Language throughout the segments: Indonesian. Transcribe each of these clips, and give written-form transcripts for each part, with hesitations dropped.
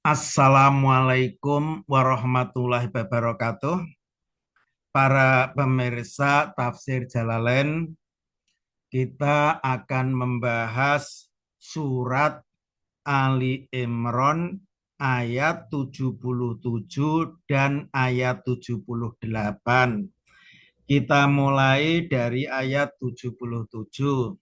Assalamualaikum warahmatullahi wabarakatuh. Para pemirsa Tafsir Jalalain, kita akan membahas surat Ali Imran ayat 77 dan ayat 78. Kita mulai dari ayat 77.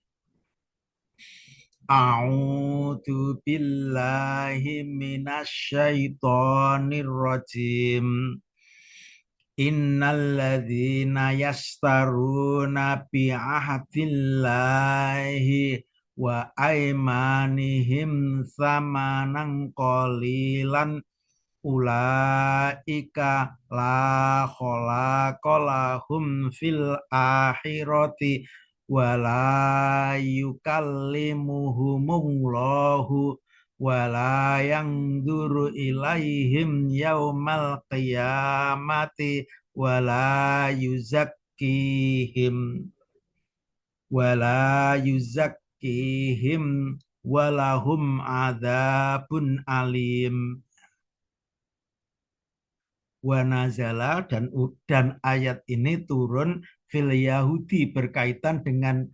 A'udzu billahi minasyaitonir rajim. Innalladzina yastaruna bi'ahdillahi wa aimanihim samanan qalilan ulaika la khalaqalahum fil akhirati wa la yukallimuhumullahu wa la yanzuru ilaihim yaumal qiyamati wa la yuzakkihim walahum adzabun alim. Wa nazala dan ayat ini turun fil Yahudi, berkaitan dengan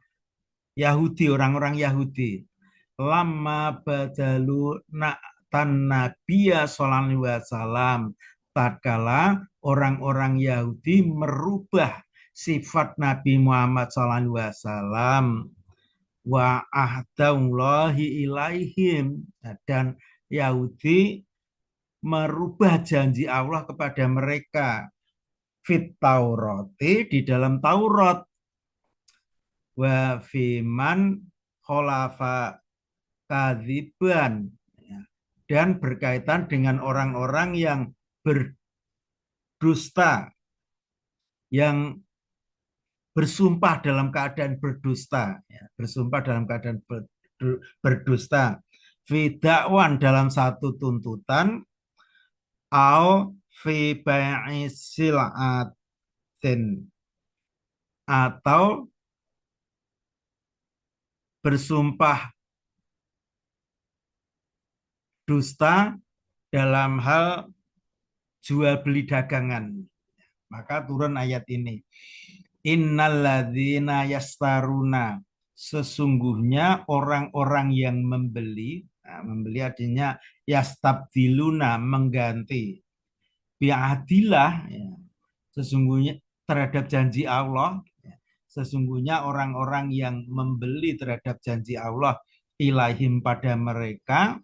Yahudi, orang-orang Yahudi. Lama badalu na'tan Nabiya sallallahu alaihi wasallam, tatkala orang-orang Yahudi merubah sifat Nabi Muhammad sallallahu alaihi wasallam, wa ahdallahi ilaihim, dan Yahudi merubah janji Allah kepada mereka, fit Taurati, di dalam Taurat, wa fiman kholafa kadziban, dan berkaitan dengan orang-orang yang berdusta, yang bersumpah dalam keadaan berdusta, bersumpah dalam keadaan berdusta, fidakwan, dalam satu tuntutan, au fi bai'i sil'atin, atau bersumpah dusta dalam hal jual beli dagangan. Maka turun ayat ini. Innalladzina yastaruna, sesungguhnya orang-orang yang membeli, membeli artinya yastabdiluna, mengganti, bi'adillah, sesungguhnya terhadap janji Allah, sesungguhnya orang-orang yang membeli terhadap janji Allah, ilahim, pada mereka,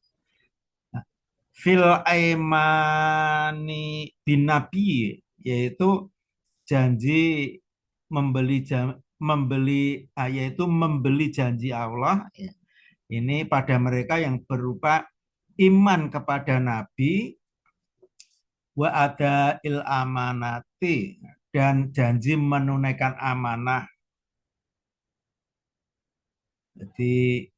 fil aimani bin nabi, yaitu janji yaitu membeli janji Allah, ini pada mereka yang berupa iman kepada Nabi, wa ada il amanati, dan janji menunaikan amanah. Jadi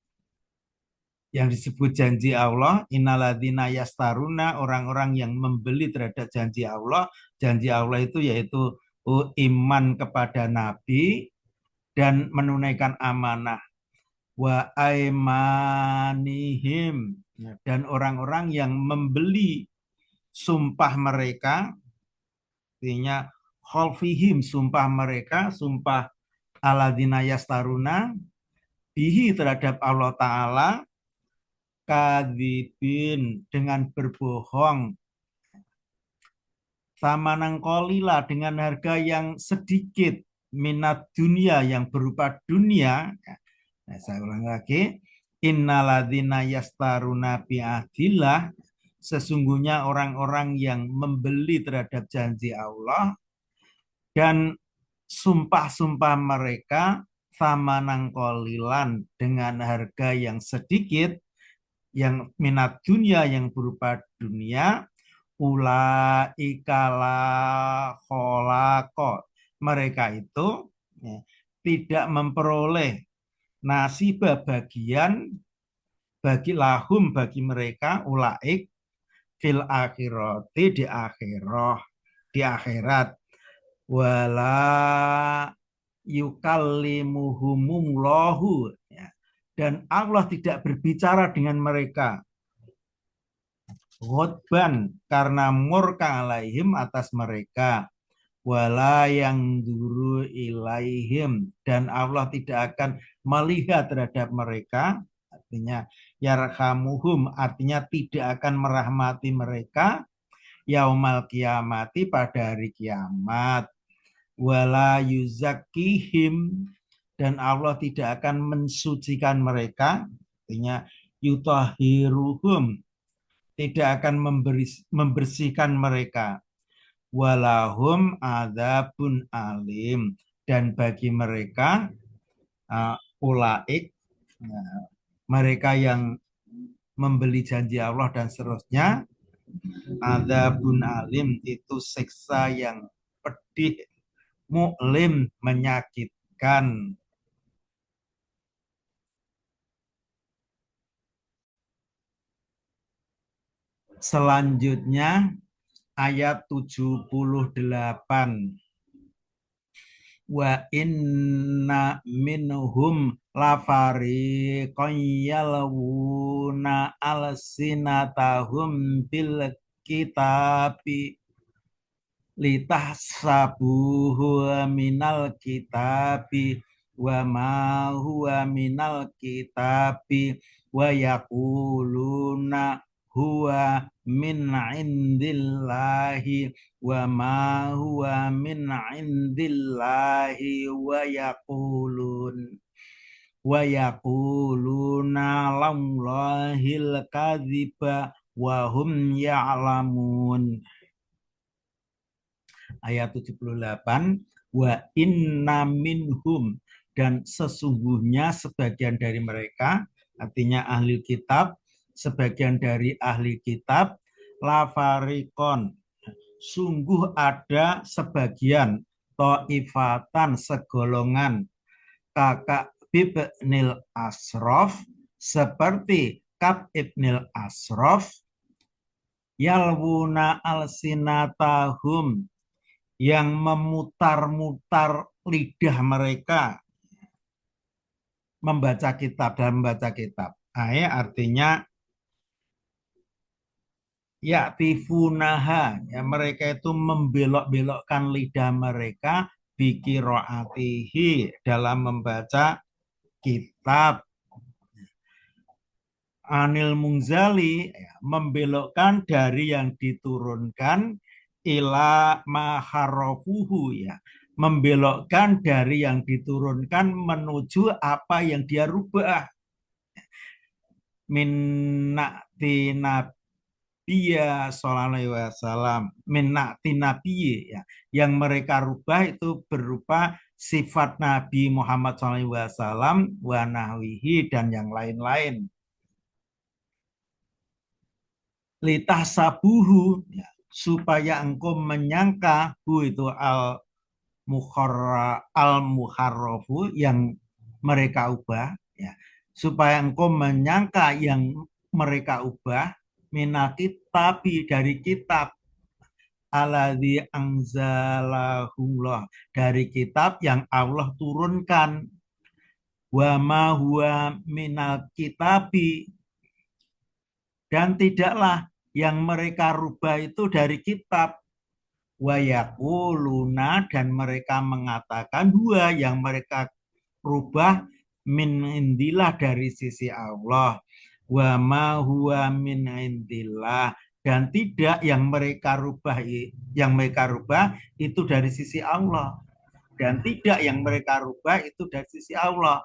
yang disebut janji Allah, innalladzina yastaruna, orang-orang yang membeli terhadap janji Allah. Janji Allah itu yaitu iman kepada Nabi dan menunaikan amanah. Wa aimanihim, dan orang-orang yang membeli sumpah mereka, artinya khalfihim, sumpah mereka, sumpah alladzina yastaruna bihi, terhadap Allah Ta'ala, kadzibin, dengan berbohong, samanan qalila, dengan harga yang sedikit, minat dunia, yang berupa dunia. Nah, saya ulang lagi, innalladzina yastaruna bi'ahdillah, sesungguhnya orang-orang yang membeli terhadap janji Allah dan sumpah-sumpah mereka, samanan qalilan, dengan harga yang sedikit, yang minat dunia, yang berupa dunia, ulaika la khalaqa, mereka itu tidak memperoleh nasibah, bagian, bagi lahum, bagi mereka, ulaik, fil akhirati, di akhirat, wala yukallimuhumullahu, dan Allah tidak berbicara dengan mereka. ghadban karena murka alaihim atas mereka, wala yang duru ilaihim dan Allah tidak akan melihat terhadap mereka, artinya yarhamuhum artinya tidak akan merahmati mereka yaumal kiamati pada hari kiamat, wala yuzakihim dan Allah tidak akan mensucikan mereka, artinya yutahiruhum tidak akan membersihkan mereka, walahum adzabun alim dan bagi mereka ulaik mereka yang membeli janji Allah dan seterusnya, adzabun alim itu siksa yang pedih, mu'lim menyakitkan. Selanjutnya ayat 78. Wa inna minhum lafariqan yalwuna alsinatahum bil kitabi litahsabuhu minal kitabi wa ma huwa minal kitabi wa yaquluna huwa min indillahi wa ma huwa min indillahi wa yaquluna lamlahil kadhiba wa hum ya'lamun. Ayat 78, wa inna minhum dan sesungguhnya sebagian dari mereka, artinya ahli kitab, sebagian dari ahli kitab, lafarikon, sungguh ada sebagian, to'ifatan segolongan, kakak ibnil Asrof, seperti Kab ibnil Asrof, yalwuna alsinatahum, yang memutar-mutar lidah mereka membaca kitab dan membaca kitab. Artinya yaktifunaha, ya mereka itu membelok-belokkan lidah mereka bikiroatihi dalam membaca kitab. Anil Mungzali membelokkan dari yang diturunkan ila maharofuhu, ya membelokkan dari yang diturunkan menuju apa yang dia rubah, minnati nabiya sallallahu alaihi wasallam, minnati nabiy, ya yang mereka rubah itu berupa sifat Nabi Muhammad sallallahu alaihi wasallam wa nahwihi dan yang lain-lain. Litahsabuhu, ya, supaya engkau menyangka itu al muharrafu yang mereka ubah, ya, supaya engkau menyangka yang mereka ubah minal kitabi dari kitab, alladzi anzalahullah dari kitab yang Allah turunkan, wa ma huwa minal kitabi dan tidaklah yang mereka rubah itu dari kitab, wa yaquluna dan mereka mengatakan dua yang mereka rubah min indillah dari sisi Allah, wa ma huwa min indillah dan tidak yang mereka rubah itu dari sisi Allah dan tidak yang mereka rubah itu dari sisi Allah,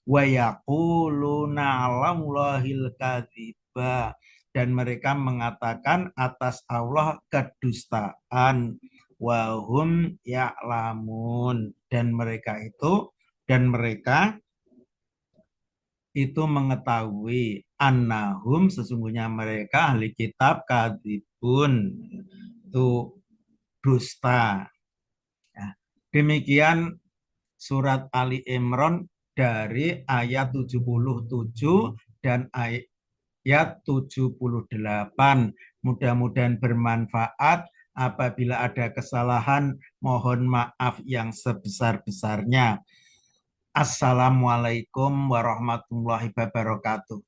wa yaquluna 'alallahil kadziba dan mereka mengatakan atas Allah kedustaan, wahum ya'lamun dan mereka itu mengetahui annahum sesungguhnya mereka ahli kitab kadzibun itu dusta. Ya, demikian surat Ali Imran dari ayat 77 dan ayat 78. Mudah-mudahan bermanfaat. Apabila ada kesalahan, mohon maaf yang sebesar-besarnya. Assalamualaikum warahmatullahi wabarakatuh.